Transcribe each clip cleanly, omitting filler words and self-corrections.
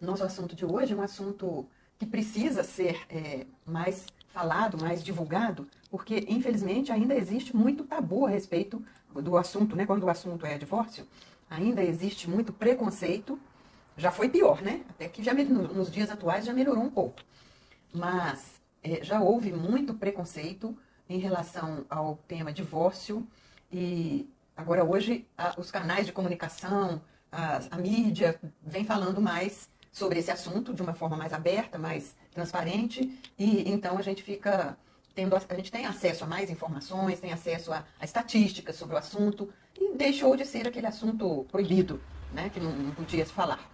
Nosso assunto de hoje é um assunto que precisa ser mais falado, mais divulgado, porque, infelizmente, ainda existe muito tabu a respeito do assunto, né? Quando o assunto é divórcio, ainda existe muito preconceito. Já foi pior, né? Até que nos dias atuais já melhorou um pouco. Mas já houve muito preconceito em relação ao tema divórcio e agora hoje os canais de comunicação, a mídia vem falando mais sobre esse assunto de uma forma mais aberta, mais transparente e então a gente fica a gente tem acesso a mais informações, tem acesso a estatísticas sobre o assunto e deixou de ser aquele assunto proibido, né, que não podia se falar.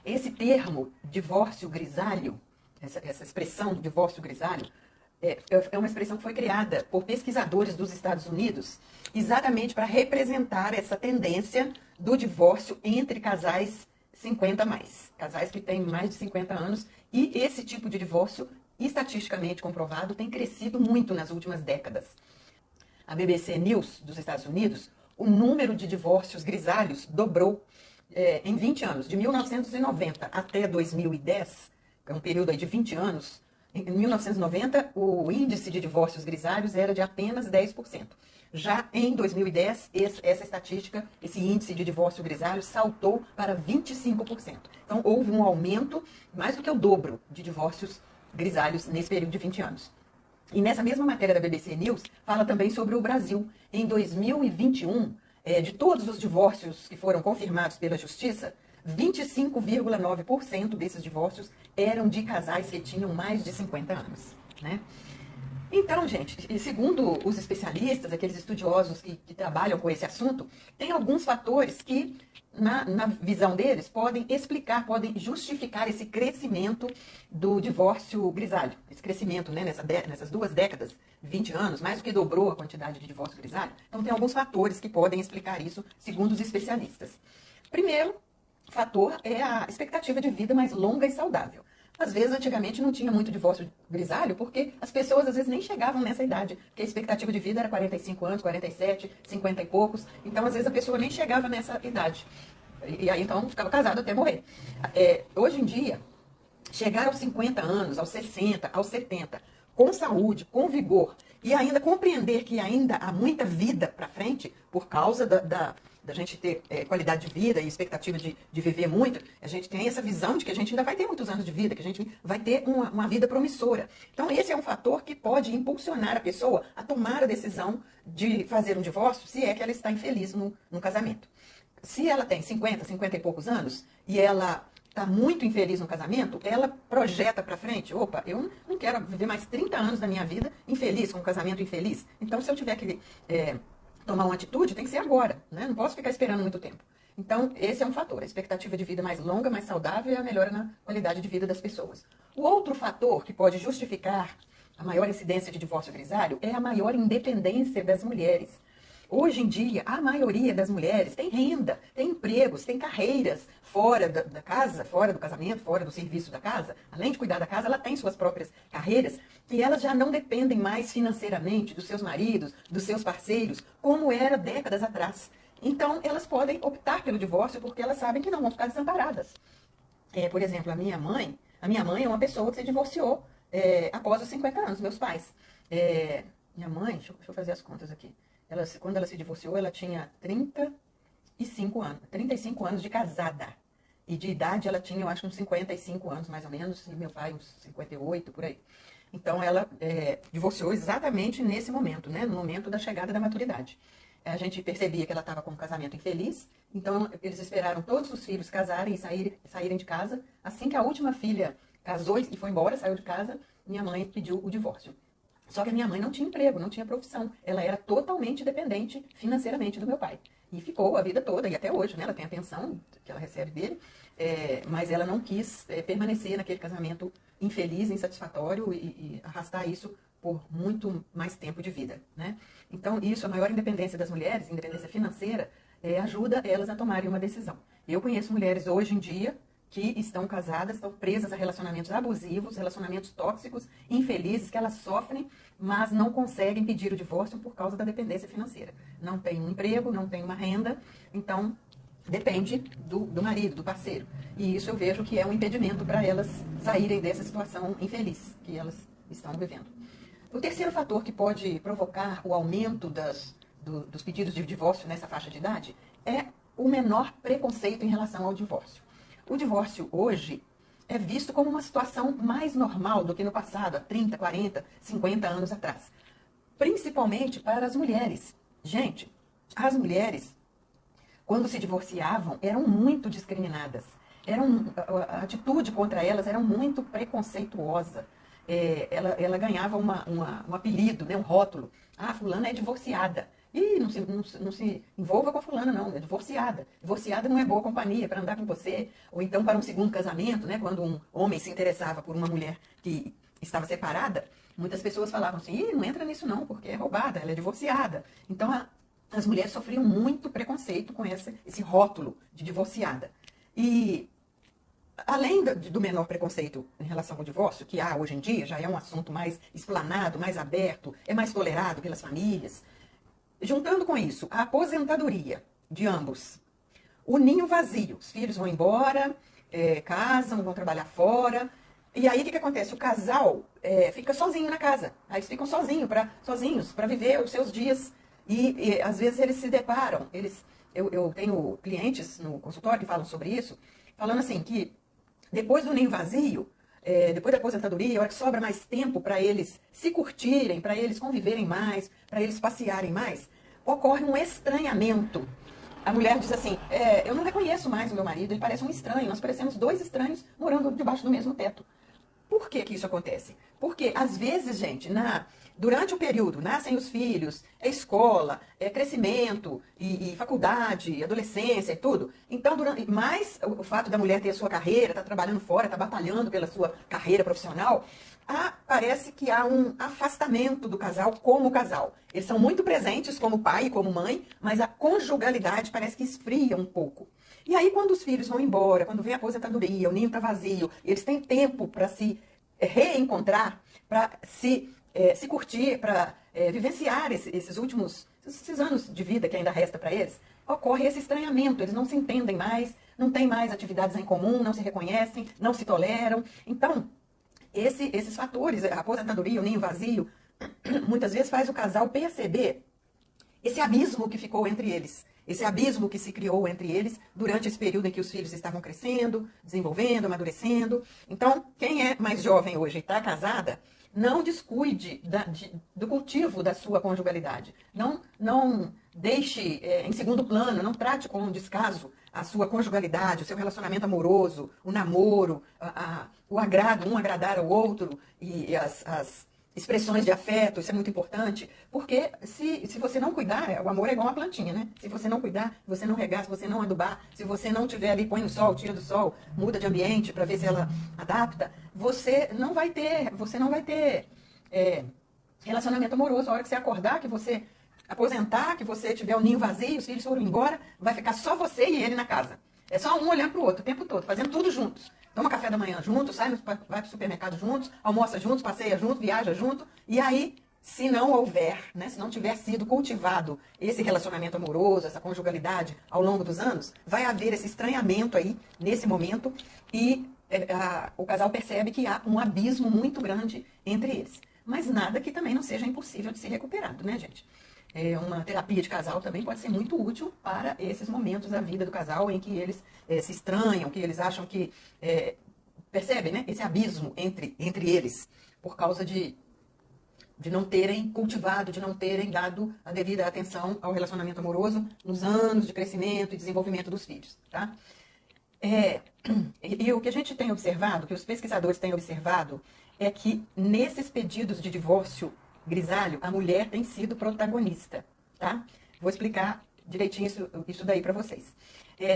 Esse termo, divórcio grisalho, essa expressão divórcio grisalho, é uma expressão que foi criada por pesquisadores dos Estados Unidos exatamente para representar essa tendência do divórcio entre casais 50 a mais, casais que têm mais de 50 anos, e esse tipo de divórcio, estatisticamente comprovado, tem crescido muito nas últimas décadas. A BBC News dos Estados Unidos, o número de divórcios grisalhos dobrou em 20 anos, de 1990 até 2010, que é um período aí de 20 anos. Em 1990, o índice de divórcios grisalhos era de apenas 10%. Já em 2010, essa estatística, esse índice de divórcio grisalho saltou para 25%. Então, houve um aumento, mais do que o dobro, de divórcios grisalhos nesse período de 20 anos. E nessa mesma matéria da BBC News, fala também sobre o Brasil. Em 2021, de todos os divórcios que foram confirmados pela Justiça, 25,9% desses divórcios eram de casais que tinham mais de 50 anos, né? Então, gente, segundo os especialistas, aqueles estudiosos que trabalham com esse assunto, tem alguns fatores que, na visão deles, podem explicar, podem justificar esse crescimento do divórcio grisalho. Esse crescimento, né, nessas 2 décadas, 20 anos, mais do que dobrou a quantidade de divórcio grisalho. Então, tem alguns fatores que podem explicar isso, segundo os especialistas. Primeiro fator é a expectativa de vida mais longa e saudável. Às vezes, antigamente, não tinha muito divórcio grisalho, porque as pessoas, às vezes, nem chegavam nessa idade, porque a expectativa de vida era 45 anos, 47, 50 e poucos. Então, às vezes, a pessoa nem chegava nessa idade. E aí, então, ficava casado até morrer. Hoje em dia, chegar aos 50 anos, aos 60, aos 70, com saúde, com vigor, e ainda compreender que ainda há muita vida para frente, por causa da gente ter qualidade de vida e expectativa de viver muito, a gente tem essa visão de que a gente ainda vai ter muitos anos de vida, que a gente vai ter uma vida promissora. Então, esse é um fator que pode impulsionar a pessoa a tomar a decisão de fazer um divórcio, se é que ela está infeliz no casamento. Se ela tem 50, 50 e poucos anos, e ela está muito infeliz no casamento, ela projeta para frente, opa, eu não quero viver mais 30 anos da minha vida infeliz, com um casamento infeliz. Então, se eu tiver que tomar uma atitude, tem que ser agora, né? Não posso ficar esperando muito tempo. Então, esse é um fator, a expectativa de vida mais longa, mais saudável e a melhora na qualidade de vida das pessoas. O outro fator que pode justificar a maior incidência de divórcio grisalho é a maior independência das mulheres. Hoje em dia, a maioria das mulheres tem renda, tem empregos, tem carreiras fora da casa, fora do casamento, fora do serviço da casa. Além de cuidar da casa, ela tem suas próprias carreiras e elas já não dependem mais financeiramente dos seus maridos, dos seus parceiros, como era décadas atrás. Então, elas podem optar pelo divórcio porque elas sabem que não vão ficar desamparadas. Por exemplo, a minha mãe é uma pessoa que se divorciou após os 50 anos, meus pais. Minha mãe, deixa eu fazer as contas aqui. Quando ela se divorciou, ela tinha 35 anos de casada. E de idade ela tinha, eu acho, uns 55 anos, mais ou menos, e meu pai uns 58, por aí. Então ela divorciou exatamente nesse momento, né? No momento da chegada da maturidade. A gente percebia que ela estava com um casamento infeliz, então eles esperaram todos os filhos casarem e saírem de casa. Assim que a última filha casou e foi embora, saiu de casa, minha mãe pediu o divórcio. Só que a minha mãe não tinha emprego, não tinha profissão. Ela era totalmente dependente financeiramente do meu pai. E ficou a vida toda, e até hoje, né? Ela tem a pensão que ela recebe dele, mas ela não quis permanecer naquele casamento infeliz, insatisfatório e arrastar isso por muito mais tempo de vida, né? Então, isso, a maior independência das mulheres, independência financeira, ajuda elas a tomarem uma decisão. Eu conheço mulheres hoje em dia que estão casadas, estão presas a relacionamentos abusivos, relacionamentos tóxicos, infelizes, que elas sofrem, mas não conseguem pedir o divórcio por causa da dependência financeira. Não tem um emprego, não tem uma renda, então depende do marido, do parceiro. E isso eu vejo que é um impedimento para elas saírem dessa situação infeliz que elas estão vivendo. O terceiro fator que pode provocar o aumento dos pedidos de divórcio nessa faixa de idade é o menor preconceito em relação ao divórcio. O divórcio hoje é visto como uma situação mais normal do que no passado, há 30, 40, 50 anos atrás. Principalmente para as mulheres. Gente, as mulheres, quando se divorciavam, eram muito discriminadas. A atitude contra elas era muito preconceituosa. Ela ganhava um apelido, né, um rótulo. Ah, fulana é divorciada. E não se envolva com a fulana, não. É divorciada. Divorciada não é boa companhia para andar com você. Ou então para um segundo casamento, né, quando um homem se interessava por uma mulher que estava separada, muitas pessoas falavam assim, Ih, não entra nisso não, porque é roubada, ela é divorciada. Então, as mulheres sofriam muito preconceito com esse rótulo de divorciada. E, além do menor preconceito em relação ao divórcio, que há hoje em dia, já é um assunto mais explanado, mais aberto, é mais tolerado pelas famílias, juntando com isso a aposentadoria de ambos, o ninho vazio, os filhos vão embora, casam, vão trabalhar fora, e aí o que acontece? O casal fica sozinho na casa, aí eles ficam sozinhos para viver os seus dias. E às vezes eles se deparam, eu tenho clientes no consultório que falam sobre isso, falando assim que depois do ninho vazio, depois da aposentadoria, a hora que sobra mais tempo para eles se curtirem, para eles conviverem mais, para eles passearem mais, ocorre um estranhamento. A mulher diz assim, eu não reconheço mais o meu marido, ele parece um estranho, nós parecemos dois estranhos morando debaixo do mesmo teto. Por que isso acontece? Porque, às vezes, gente, durante o período, nascem os filhos, é escola, é crescimento, e faculdade, adolescência e tudo. Então, mais o fato da mulher ter a sua carreira, estar trabalhando fora, estar batalhando pela sua carreira profissional, parece que há um afastamento do casal como casal. Eles são muito presentes como pai e como mãe, mas a conjugalidade parece que esfria um pouco. E aí, quando os filhos vão embora, quando vem a aposentadoria, o ninho está vazio, eles têm tempo para se reencontrar, para se curtir, para vivenciar esses anos de vida que ainda resta para eles, ocorre esse estranhamento, eles não se entendem mais, não têm mais atividades em comum, não se reconhecem, não se toleram. Então, esses fatores, a aposentadoria, o ninho vazio, muitas vezes faz o casal perceber esse abismo que ficou entre eles. Esse abismo que se criou entre eles durante esse período em que os filhos estavam crescendo, desenvolvendo, amadurecendo. Então, quem é mais jovem hoje e está casada, não descuide do cultivo da sua conjugalidade. Não deixe em segundo plano, não trate com um descaso a sua conjugalidade, o seu relacionamento amoroso, o namoro, o agrado, um agradar ao outro e as expressões de afeto, isso é muito importante, porque se você não cuidar, o amor é igual uma plantinha, né? Se você não cuidar, se você não regar, se você não adubar, se você não tiver ali, põe no sol, tira do sol, muda de ambiente para ver se ela adapta, você não vai ter relacionamento amoroso. A hora que você acordar, que você aposentar, que você tiver o ninho vazio, os filhos foram embora, vai ficar só você e ele na casa. É só um olhando para o outro o tempo todo, fazendo tudo juntos. Toma café da manhã juntos, vai para o supermercado juntos, almoça juntos, passeia junto, viaja junto. E aí, se não houver, né, se não tiver sido cultivado esse relacionamento amoroso, essa conjugalidade ao longo dos anos, vai haver esse estranhamento aí, nesse momento, e o casal percebe que há um abismo muito grande entre eles. Mas nada que também não seja impossível de ser recuperado, né, gente? Uma terapia de casal também pode ser muito útil para esses momentos da vida do casal em que eles se estranham, que eles acham que percebem, né, esse abismo entre eles por causa de não terem cultivado, de não terem dado a devida atenção ao relacionamento amoroso nos anos de crescimento e desenvolvimento dos filhos, tá? E o que a gente tem observado, que os pesquisadores têm observado, é que nesses pedidos de divórcio grisalho, a mulher tem sido protagonista, tá? Vou explicar direitinho isso daí para vocês.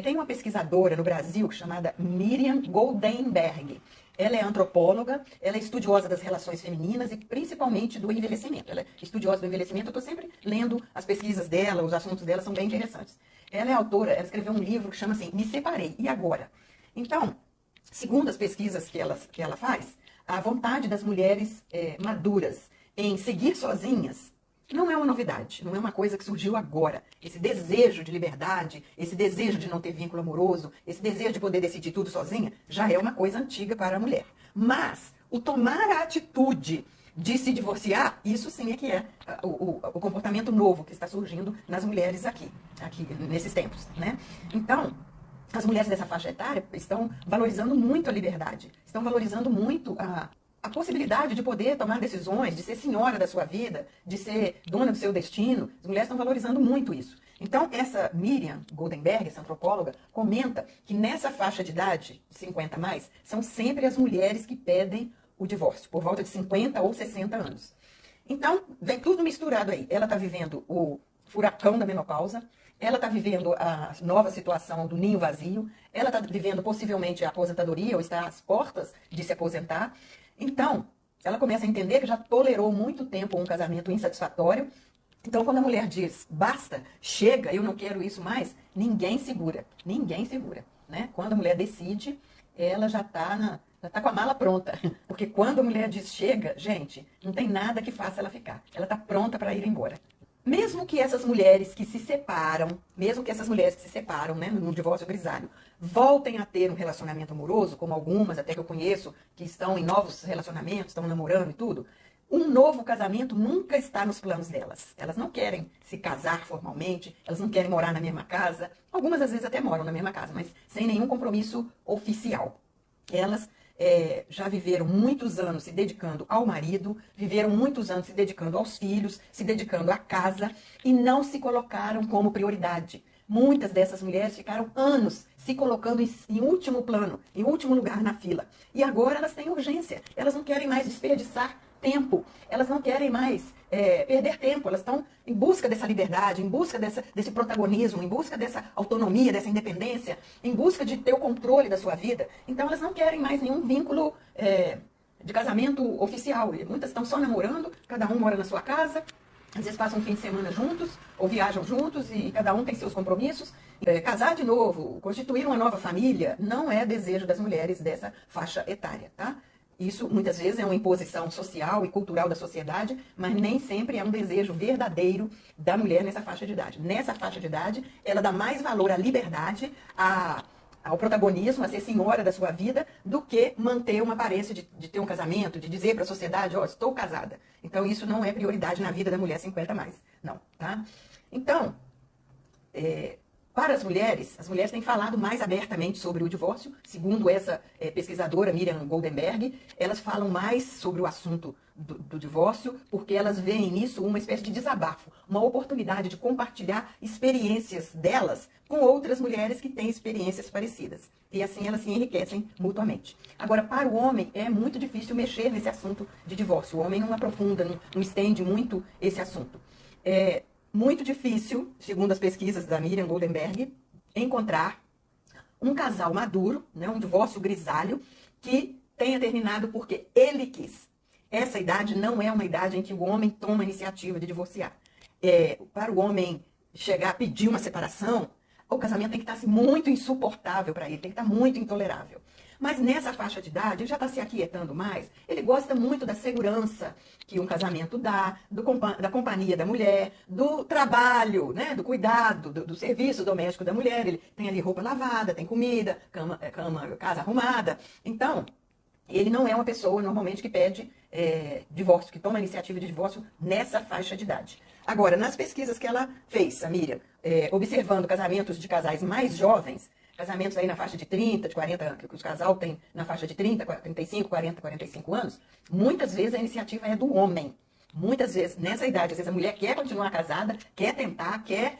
Tem uma pesquisadora no Brasil chamada Miriam Goldenberg. Ela é antropóloga, ela é estudiosa das relações femininas e principalmente do envelhecimento. Ela é estudiosa do envelhecimento, eu estou sempre lendo as pesquisas dela, os assuntos dela são bem interessantes. Ela é autora, ela escreveu um livro que chama assim, Me Separei, e Agora? Então, segundo as pesquisas que ela faz, a vontade das mulheres maduras em seguir sozinhas não é uma novidade, não é uma coisa que surgiu agora. Esse desejo de liberdade, esse desejo de não ter vínculo amoroso, esse desejo de poder decidir tudo sozinha, já é uma coisa antiga para a mulher. Mas o tomar a atitude de se divorciar, isso sim é que é o comportamento novo que está surgindo nas mulheres aqui nesses tempos, né? Então, as mulheres dessa faixa etária estão valorizando muito a liberdade, estão valorizando muito a possibilidade de poder tomar decisões, de ser senhora da sua vida, de ser dona do seu destino. As mulheres estão valorizando muito isso. Então, essa Miriam Goldenberg, essa antropóloga, comenta que nessa faixa de idade, 50 a mais, são sempre as mulheres que pedem o divórcio, por volta de 50 ou 60 anos. Então, vem tudo misturado aí. Ela está vivendo o furacão da menopausa, ela está vivendo a nova situação do ninho vazio, ela está vivendo possivelmente a aposentadoria ou está às portas de se aposentar. Então, ela começa a entender que já tolerou muito tempo um casamento insatisfatório. Então, quando a mulher diz, basta, chega, eu não quero isso mais, ninguém segura, né? Quando a mulher decide, ela já está com a mala pronta. Porque quando a mulher diz chega, gente, não tem nada que faça ela ficar. Ela está pronta para ir embora. Mesmo que essas mulheres que se separam, né, no divórcio grisalho, voltem a ter um relacionamento amoroso, como algumas até que eu conheço, que estão em novos relacionamentos, estão namorando e tudo, um novo casamento nunca está nos planos delas. Elas não querem se casar formalmente, elas não querem morar na mesma casa. Algumas às vezes até moram na mesma casa, mas sem nenhum compromisso oficial. Elas já viveram muitos anos se dedicando ao marido, viveram muitos anos se dedicando aos filhos, se dedicando à casa e não se colocaram como prioridade. Muitas dessas mulheres ficaram anos se colocando em último plano, em último lugar na fila. E agora elas têm urgência, elas não querem mais desperdiçar tempo, elas não querem mais perder tempo, elas estão em busca dessa liberdade, em busca desse protagonismo, em busca dessa autonomia, dessa independência, em busca de ter o controle da sua vida. Então elas não querem mais nenhum vínculo de casamento oficial. Muitas estão só namorando, cada um mora na sua casa, às vezes passam um fim de semana juntos, ou viajam juntos e cada um tem seus compromissos. Casar de novo, constituir uma nova família, não é desejo das mulheres dessa faixa etária, tá? Isso, muitas vezes, é uma imposição social e cultural da sociedade, mas nem sempre é um desejo verdadeiro da mulher nessa faixa de idade. Nessa faixa de idade, ela dá mais valor à liberdade, ao protagonismo, a ser senhora da sua vida, do que manter uma aparência de ter um casamento, de dizer para a sociedade, ó, estou casada. Então, isso não é prioridade na vida da mulher 50 a mais. Não, tá? Então, para as mulheres têm falado mais abertamente sobre o divórcio. Segundo essa pesquisadora Miriam Goldenberg, elas falam mais sobre o assunto do divórcio porque elas veem nisso uma espécie de desabafo, uma oportunidade de compartilhar experiências delas com outras mulheres que têm experiências parecidas. E assim elas se enriquecem mutuamente. Agora, para o homem, é muito difícil mexer nesse assunto de divórcio. O homem não aprofunda, não estende muito esse assunto. É muito difícil, segundo as pesquisas da Miriam Goldenberg, encontrar um casal maduro, né, um divórcio grisalho, que tenha terminado porque ele quis. Essa idade não é uma idade em que o homem toma a iniciativa de divorciar. Para o homem chegar a pedir uma separação, o casamento tem que estar assim, muito insuportável para ele, tem que estar muito intolerável. Mas nessa faixa de idade, ele já está se aquietando mais, ele gosta muito da segurança que um casamento dá, da companhia da mulher, do trabalho, né, do cuidado, do serviço doméstico da mulher. Ele tem ali roupa lavada, tem comida, casa arrumada. Então, ele não é uma pessoa normalmente que pede divórcio, que toma a iniciativa de divórcio nessa faixa de idade. Agora, nas pesquisas que ela fez, a Miriam, observando casamentos de casais mais jovens, casamentos aí na faixa de 30, de 40, que os casal tem na faixa de 30, 35, 40, 45 anos, muitas vezes a iniciativa é do homem. Muitas vezes, nessa idade, às vezes a mulher quer continuar casada, quer tentar, quer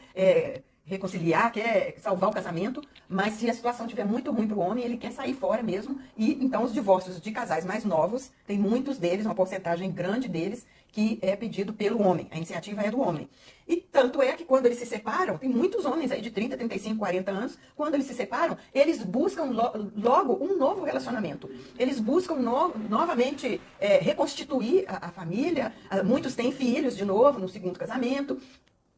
reconciliar, quer salvar o casamento, mas se a situação estiver muito ruim para o homem, ele quer sair fora mesmo. E então os divórcios de casais mais novos, tem muitos deles, uma porcentagem grande deles, que é pedido pelo homem. A iniciativa é do homem. E tanto é que quando eles se separam, tem muitos homens aí de 30, 35, 40 anos, quando eles se separam, eles buscam logo um novo relacionamento. Eles buscam novamente reconstituir a família. Muitos têm filhos de novo no segundo casamento.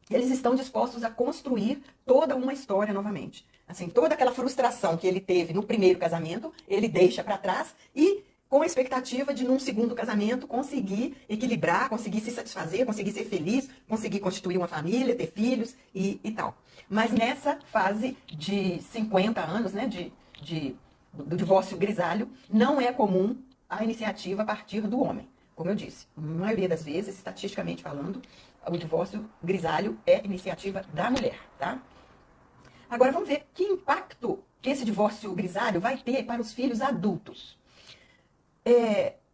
Eles estão dispostos a construir toda uma história novamente. Assim, toda aquela frustração que ele teve no primeiro casamento, ele deixa para trás e com a expectativa de, num segundo casamento, conseguir equilibrar, conseguir se satisfazer, conseguir ser feliz, conseguir constituir uma família, ter filhos e tal. Mas nessa fase de 50 anos, né, do divórcio grisalho, não é comum a iniciativa a partir do homem. Como eu disse, a maioria das vezes, estatisticamente falando, o divórcio grisalho é iniciativa da mulher, tá? Agora vamos ver que impacto que esse divórcio grisalho vai ter para os filhos adultos.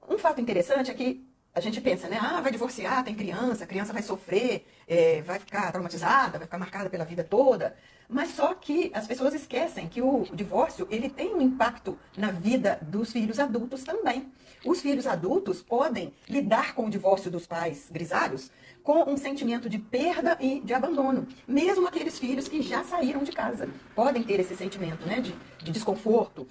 Um fato interessante é que a gente pensa, né? Ah, vai divorciar, tem criança, a criança vai sofrer, vai ficar traumatizada, vai ficar marcada pela vida toda. Mas só que as pessoas esquecem que o divórcio, ele tem um impacto na vida dos filhos adultos também. Os filhos adultos podem lidar com o divórcio dos pais grisalhos com um sentimento de perda e de abandono. Mesmo aqueles filhos que já saíram de casa podem ter esse sentimento, né, de desconforto.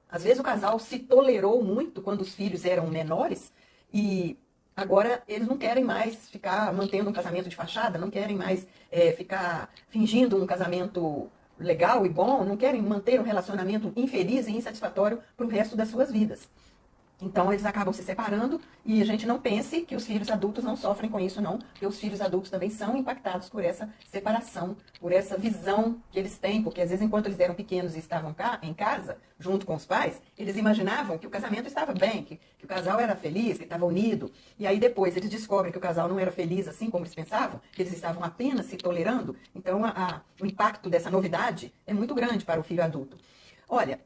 Às vezes o casal se tolerou muito quando os filhos eram menores e agora eles não querem mais ficar mantendo um casamento de fachada, não querem mais ficar fingindo um casamento legal e bom, não querem manter um relacionamento infeliz e insatisfatório para o resto das suas vidas. Então, eles acabam se separando e a gente não pense que os filhos adultos não sofrem com isso, não, porque os filhos adultos também são impactados por essa separação, por essa visão que eles têm, porque às vezes, enquanto eles eram pequenos e estavam em casa, junto com os pais, eles imaginavam que o casamento estava bem, que o casal era feliz, que estava unido, e aí depois eles descobrem que o casal não era feliz assim como eles pensavam, que eles estavam apenas se tolerando, então o impacto dessa novidade é muito grande para o filho adulto. Olha,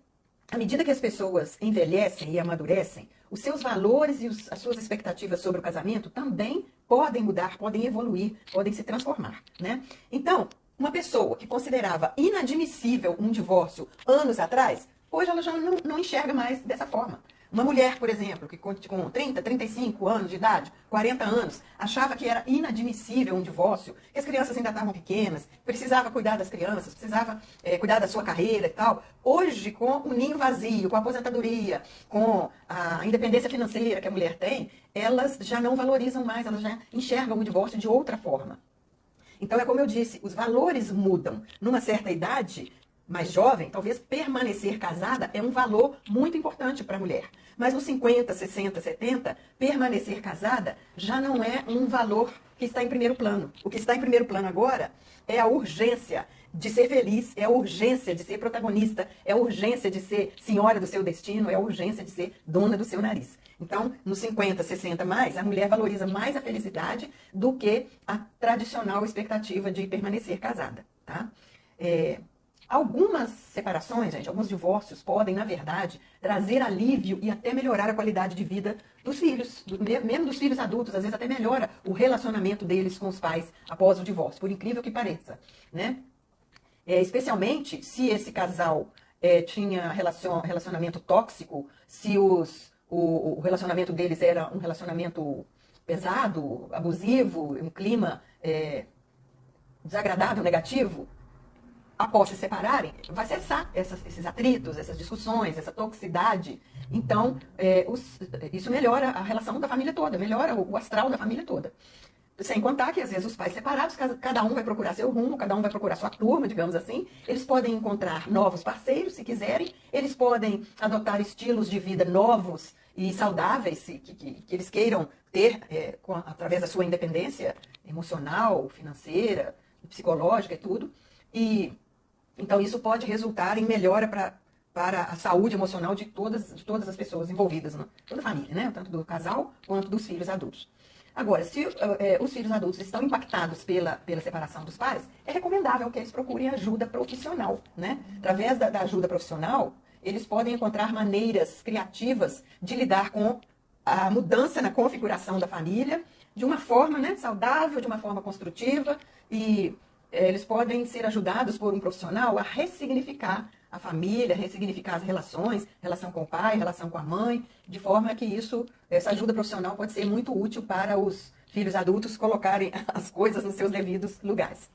à medida que as pessoas envelhecem e amadurecem, os seus valores e as suas expectativas sobre o casamento também podem mudar, podem evoluir, podem se transformar, né? Então, uma pessoa que considerava inadmissível um divórcio anos atrás, hoje ela já não enxerga mais dessa forma. Uma mulher, por exemplo, que com 30, 35 anos de idade, 40 anos, achava que era inadmissível um divórcio, que as crianças ainda estavam pequenas, precisava cuidar das crianças, precisava cuidar da sua carreira e tal. Hoje, com o ninho vazio, com a aposentadoria, com a independência financeira que a mulher tem, elas já não valorizam mais, elas já enxergam o divórcio de outra forma. Então, é como eu disse, os valores mudam. Numa certa idade, mais jovem, talvez permanecer casada é um valor muito importante para a mulher. Mas nos 50, 60, 70, permanecer casada já não é um valor que está em primeiro plano. O que está em primeiro plano agora é a urgência de ser feliz, é a urgência de ser protagonista, é a urgência de ser senhora do seu destino, é a urgência de ser dona do seu nariz. Então, nos 50, 60 mais, a mulher valoriza mais a felicidade do que a tradicional expectativa de permanecer casada, tá? Algumas separações, gente, alguns divórcios podem, na verdade, trazer alívio e até melhorar a qualidade de vida dos filhos, mesmo dos filhos adultos, às vezes até melhora o relacionamento deles com os pais após o divórcio, por incrível que pareça, né? Especialmente se esse casal tinha relacionamento tóxico, se o relacionamento deles era um relacionamento pesado, abusivo, um clima desagradável, negativo, após se separarem, vai cessar esses atritos, essas discussões, essa toxicidade. Então, isso melhora a relação da família toda, melhora o astral da família toda. Sem contar que, às vezes, os pais separados, cada um vai procurar seu rumo, cada um vai procurar sua turma, digamos assim. Eles podem encontrar novos parceiros, se quiserem. Eles podem adotar estilos de vida novos e saudáveis, que eles queiram ter através da sua independência emocional, financeira, psicológica e tudo. Então, isso pode resultar em melhora para a saúde emocional de todas as pessoas envolvidas, toda a família, né? Tanto do casal quanto dos filhos adultos. Agora, se os filhos adultos estão impactados pela separação dos pais, é recomendável que eles procurem ajuda profissional, né? Através da ajuda profissional, eles podem encontrar maneiras criativas de lidar com a mudança na configuração da família de uma forma, né, saudável, de uma forma construtiva e eles podem ser ajudados por um profissional a ressignificar a família, ressignificar as relações, relação com o pai, relação com a mãe, de forma que essa ajuda profissional pode ser muito útil para os filhos adultos colocarem as coisas nos seus devidos lugares.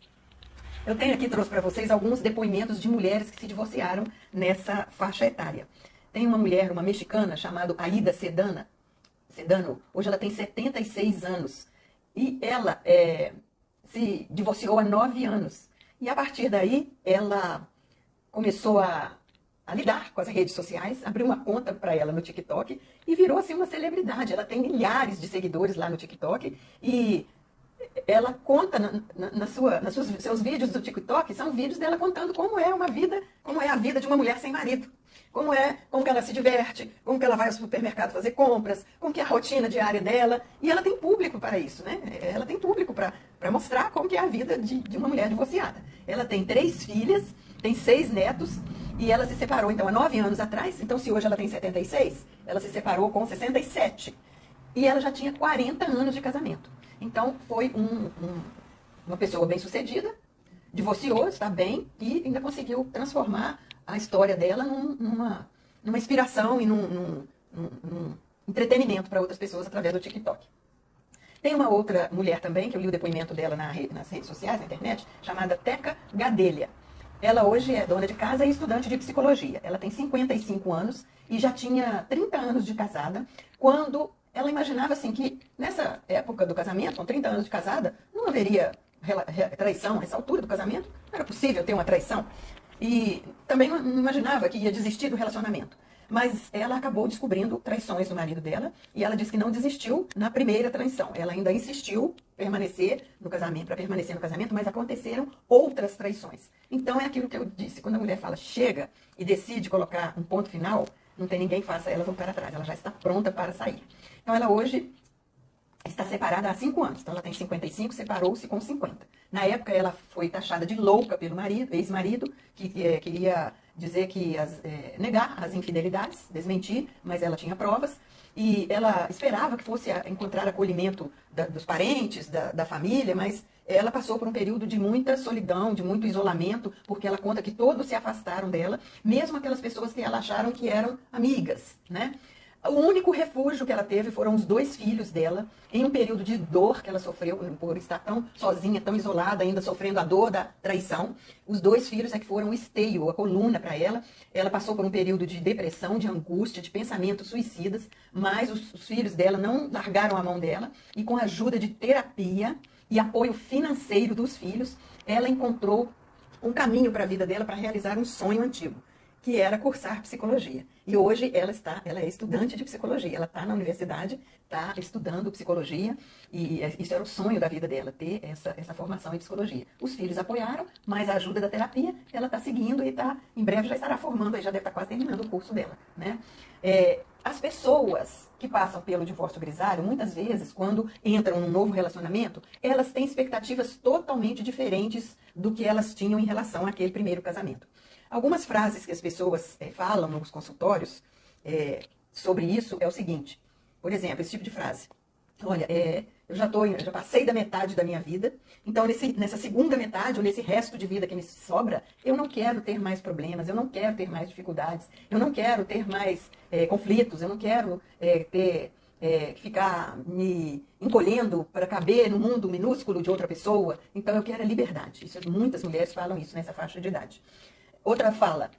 Eu tenho aqui, trouxe para vocês alguns depoimentos de mulheres que se divorciaram nessa faixa etária. Tem uma mulher, uma mexicana, chamada Aida Sedano, hoje ela tem 76 anos, e ela se divorciou há 9 anos. E a partir daí, ela começou a a lidar com as redes sociais, abriu uma conta para ela no TikTok e virou assim uma celebridade. Ela tem milhares de seguidores lá no TikTok e ela conta nos seus vídeos do TikTok, são vídeos dela contando como é uma vida, como é a vida de uma mulher sem marido. Como que ela se diverte, como que ela vai ao supermercado fazer compras, como que é a rotina diária dela. E ela tem público para isso, né? Ela tem público para mostrar como que é a vida de uma mulher divorciada. Ela tem 3 filhas, tem 6 netos, e ela se separou, então, há 9 anos atrás. Então, se hoje ela tem 76, ela se separou com 67. E ela já tinha 40 anos de casamento. Então, foi uma pessoa bem-sucedida, divorciou, está bem, e ainda conseguiu transformar a história dela numa inspiração e num entretenimento para outras pessoas através do TikTok. Tem uma outra mulher também, que eu li o depoimento dela nas redes sociais, na internet, chamada Teca Gadelha. Ela hoje é dona de casa e estudante de psicologia. Ela tem 55 anos e já tinha 30 anos de casada, quando ela imaginava assim que nessa época do casamento, com 30 anos de casada, não haveria traição nessa altura do casamento, não era possível ter uma traição. E também não imaginava que ia desistir do relacionamento. Mas ela acabou descobrindo traições do marido dela e ela disse que não desistiu na primeira traição. Ela ainda insistiu para permanecer no casamento, mas aconteceram outras traições. Então é aquilo que eu disse, quando a mulher fala chega e decide colocar um ponto final, não tem ninguém que faça ela voltar atrás, ela já está pronta para sair. Então ela hoje está separada há 5 anos, então ela tem 55, separou-se com 50. Na época ela foi taxada de louca pelo ex-marido, que queria dizer que negar as infidelidades, desmentir, mas ela tinha provas, e ela esperava que fosse encontrar acolhimento dos parentes, da família, mas ela passou por um período de muita solidão, de muito isolamento, porque ela conta que todos se afastaram dela, mesmo aquelas pessoas que ela acharam que eram amigas, né? O único refúgio que ela teve foram os 2 filhos dela, em um período de dor que ela sofreu por estar tão sozinha, tão isolada, ainda sofrendo a dor da traição. Os 2 filhos é que foram o esteio, a coluna para ela. Ela passou por um período de depressão, de angústia, de pensamentos suicidas, mas os filhos dela não largaram a mão dela e com a ajuda de terapia e apoio financeiro dos filhos, ela encontrou um caminho para a vida dela para realizar um sonho antigo, que era cursar psicologia. E hoje ela é estudante de psicologia. Ela está na universidade, está estudando psicologia, e isso era o sonho da vida dela, ter essa formação em psicologia. Os filhos apoiaram, mas a ajuda da terapia, ela está seguindo e em breve já estará formando, já deve estar quase terminando o curso dela, né? As pessoas que passam pelo divórcio grisalho, muitas vezes, quando entram num novo relacionamento, elas têm expectativas totalmente diferentes do que elas tinham em relação àquele primeiro casamento. Algumas frases que as pessoas falam nos consultórios sobre isso é o seguinte. Por exemplo, esse tipo de frase. Olha, eu já passei da metade da minha vida, então nessa segunda metade, ou nesse resto de vida que me sobra, eu não quero ter mais problemas, eu não quero ter mais dificuldades, eu não quero ter mais conflitos, eu não quero ficar me encolhendo para caber no mundo minúsculo de outra pessoa. Então eu quero a liberdade. Muitas mulheres falam isso nessa faixa de idade. Outra fala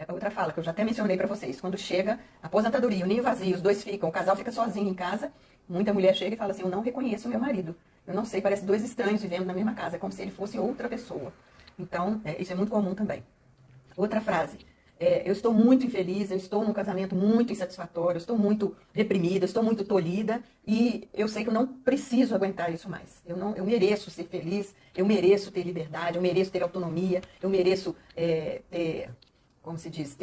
que eu já até mencionei para vocês, quando chega a aposentadoria, o ninho vazio, os 2 ficam, o casal fica sozinho em casa, muita mulher chega e fala assim, eu não reconheço meu marido, eu não sei, parece 2 estranhos vivendo na mesma casa, é como se ele fosse outra pessoa. Então, isso é muito comum também. Outra frase, eu estou muito infeliz, eu estou num casamento muito insatisfatório, eu estou muito reprimida, eu estou muito tolhida e eu sei que eu não preciso aguentar isso mais. Eu mereço ser feliz, eu mereço ter liberdade, eu mereço ter autonomia, eu mereço como se diz,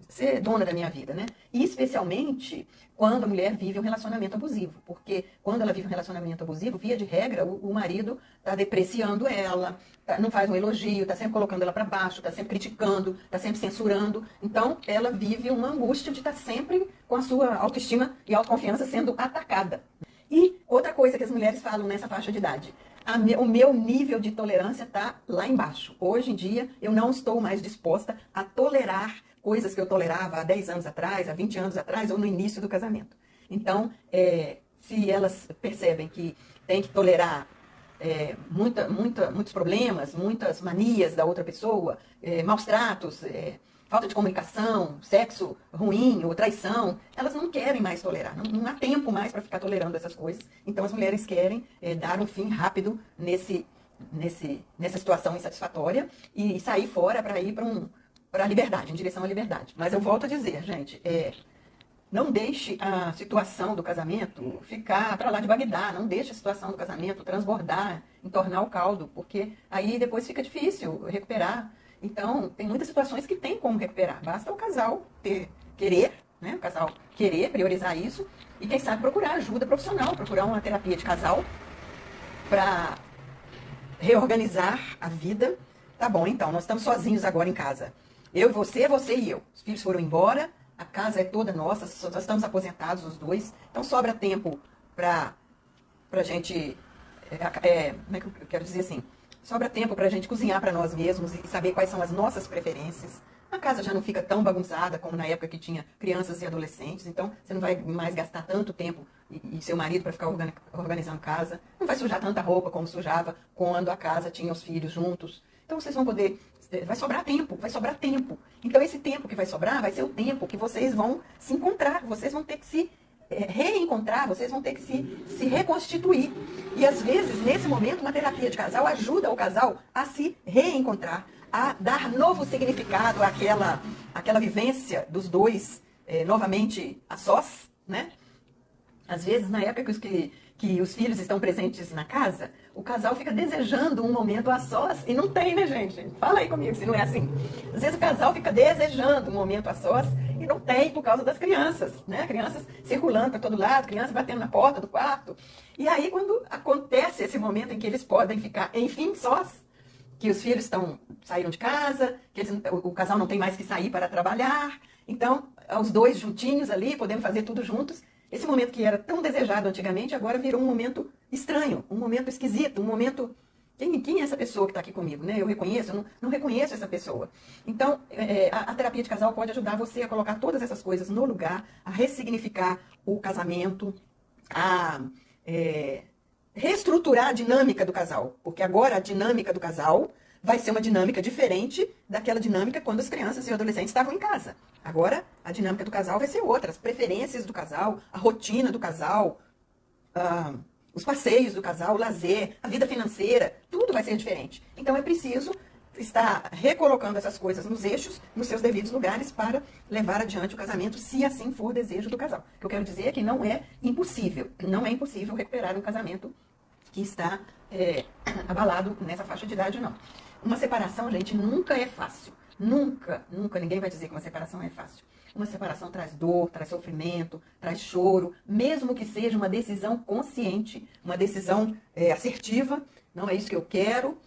ser dona da minha vida, né? E especialmente quando a mulher vive um relacionamento abusivo, porque quando ela vive um relacionamento abusivo, via de regra, o marido está depreciando ela, não faz um elogio, está sempre colocando ela para baixo, está sempre criticando, está sempre censurando. Então, ela vive uma angústia de estar sempre com a sua autoestima e autoconfiança sendo atacada. E outra coisa que as mulheres falam nessa faixa de idade, o meu nível de tolerância está lá embaixo. Hoje em dia, eu não estou mais disposta a tolerar coisas que eu tolerava há 10 anos atrás, há 20 anos atrás, ou no início do casamento. Então, se elas percebem que tem que tolerar muitos problemas, muitas manias da outra pessoa, maus tratos, falta de comunicação, sexo ruim ou traição, elas não querem mais tolerar. Não há tempo mais para ficar tolerando essas coisas. Então as mulheres querem dar um fim rápido nessa situação insatisfatória e sair fora para ir para para a liberdade, em direção à liberdade. Mas eu volto a dizer, gente, não deixe a situação do casamento ficar para lá de Bagdá, não deixe a situação do casamento transbordar, entornar o caldo, porque aí depois fica difícil recuperar. Então, tem muitas situações que tem como recuperar. Basta o casal querer, né? O casal querer priorizar isso e, quem sabe, procurar ajuda profissional, procurar uma terapia de casal para reorganizar a vida. Tá bom, então, nós estamos sozinhos agora em casa. Eu, você e eu. Os filhos foram embora, a casa é toda nossa, nós estamos aposentados os dois, então sobra tempo para a gente, como é que eu quero dizer assim, sobra tempo para a gente cozinhar para nós mesmos e saber quais são as nossas preferências. A casa já não fica tão bagunçada como na época que tinha crianças e adolescentes, então você não vai mais gastar tanto tempo e seu marido para ficar organizando casa, não vai sujar tanta roupa como sujava quando a casa tinha os filhos juntos. Então vocês vão poder, vai sobrar tempo. Então esse tempo que vai sobrar vai ser o tempo que vocês vão se encontrar, vocês vão ter que se reencontrar, vocês vão ter que se reconstituir. E às vezes, nesse momento, uma terapia de casal ajuda o casal a se reencontrar, a dar novo significado àquela vivência dos dois novamente a sós, né? Às vezes, na época que os filhos estão presentes na casa, o casal fica desejando um momento a sós e não tem, né, gente? Fala aí comigo se não é assim. Às vezes o casal fica desejando um momento a sós e não tem por causa das crianças, né? Crianças circulando para todo lado, crianças batendo na porta do quarto. E aí, quando acontece esse momento em que eles podem ficar, enfim, sós, que os filhos saíram de casa, que o casal não tem mais que sair para trabalhar, então, os dois juntinhos ali, podendo fazer tudo juntos. Esse momento que era tão desejado antigamente, agora virou um momento estranho, um momento esquisito, um momento... Quem é essa pessoa que está aqui comigo? Né? Eu reconheço? Eu não reconheço essa pessoa. Então, a terapia de casal pode ajudar você a colocar todas essas coisas no lugar, a ressignificar o casamento, a reestruturar a dinâmica do casal. Porque agora a dinâmica do casal vai ser uma dinâmica diferente daquela dinâmica quando as crianças e os adolescentes estavam em casa. Agora, a dinâmica do casal vai ser outra. As preferências do casal, a rotina do casal, os passeios do casal, o lazer, a vida financeira, tudo vai ser diferente. Então, é preciso estar recolocando essas coisas nos eixos, nos seus devidos lugares, para levar adiante o casamento, se assim for o desejo do casal. O que eu quero dizer é que não é impossível. Não é impossível recuperar um casamento que está abalado nessa faixa de idade, não. Uma separação, gente, nunca é fácil. Nunca ninguém vai dizer que uma separação é fácil. Uma separação traz dor, traz sofrimento, traz choro, mesmo que seja uma decisão consciente, uma decisão assertiva. Não é isso que eu quero.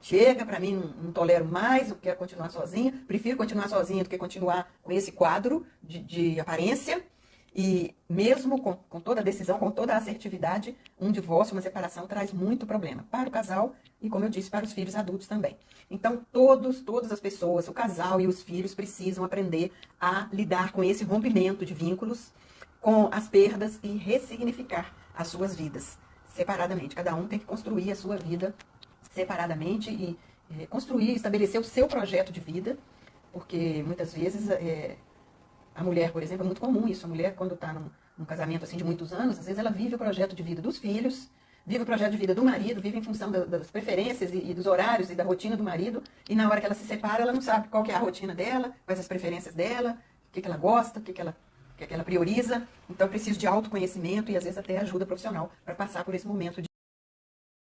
Chega, para mim, não tolero mais, eu quero continuar sozinha. Prefiro continuar sozinha do que continuar com esse quadro de aparência. E mesmo com toda a decisão, com toda a assertividade, um divórcio, uma separação traz muito problema para o casal e, como eu disse, para os filhos adultos também. Então, todas as pessoas, o casal e os filhos precisam aprender a lidar com esse rompimento de vínculos, com as perdas e ressignificar as suas vidas separadamente. Cada um tem que construir a sua vida separadamente e construir, estabelecer o seu projeto de vida, porque muitas vezes... A mulher, por exemplo, é muito comum isso. A mulher, quando está num casamento assim de muitos anos, às vezes ela vive o projeto de vida dos filhos, vive o projeto de vida do marido, vive em função das preferências e dos horários e da rotina do marido. E na hora que ela se separa, ela não sabe qual que é a rotina dela, quais as preferências dela, o que ela gosta, o que ela prioriza. Então, preciso de autoconhecimento e, às vezes, até ajuda profissional para passar por esse momento